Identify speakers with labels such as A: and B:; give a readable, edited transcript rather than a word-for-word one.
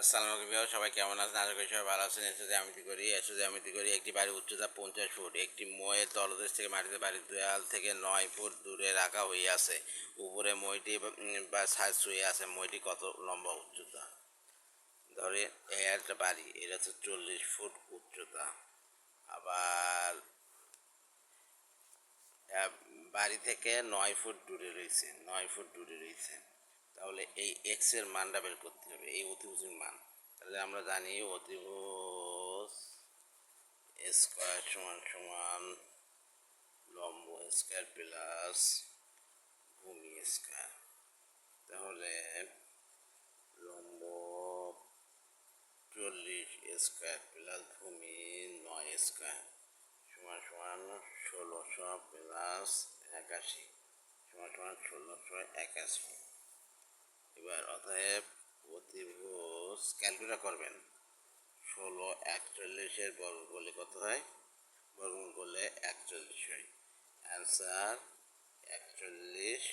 A: আসসালামু আলাইকুম, সবাই কেমন আছেন? আশা করি সবাই ভালো আছেন। এসো জ্যামিতি করি একটি বাড়ির উচ্চতা 50 ফুট, একটি ময়ের তলদেশ থেকে মাটিতে বাড়ির দেয়াল থেকে 9 ফুট দূরে রাখা হইয়াছে। উপরে মইটি বা ছাদ শুয়ে আছে। মইটি কত লম্বা উচ্চতা? ধরে এই একটা বাড়ি, এটা হচ্ছে 40 ফুট উচ্চতা। আবার বাড়ি থেকে 9 ফুট দূরে রয়েছে, 9 ফুট দূরে রয়েছে। তাহলে এই এক্স এর মানটা বের করতে হবে, এই অতিভুজের মান। তাহলে আমরা জানি অতিভুজ স্কোয়ার সমান সমান লম্ব স্কোয়ার প্লাস ভূমি স্কোয়ার। তাহলে লম্ব 40 স্কোয়ার প্লাস ভূমি 9 স্কোয়ার সমান সমান 1600 প্লাস 81 সমান সমান 1681। এবার অতএব অতিভুজ ক্যালকুলেট করবেন। 16 41 বর্গ করলে কত হয়? বর্গমূল করলে 41 হয়। অ্যান্সার 41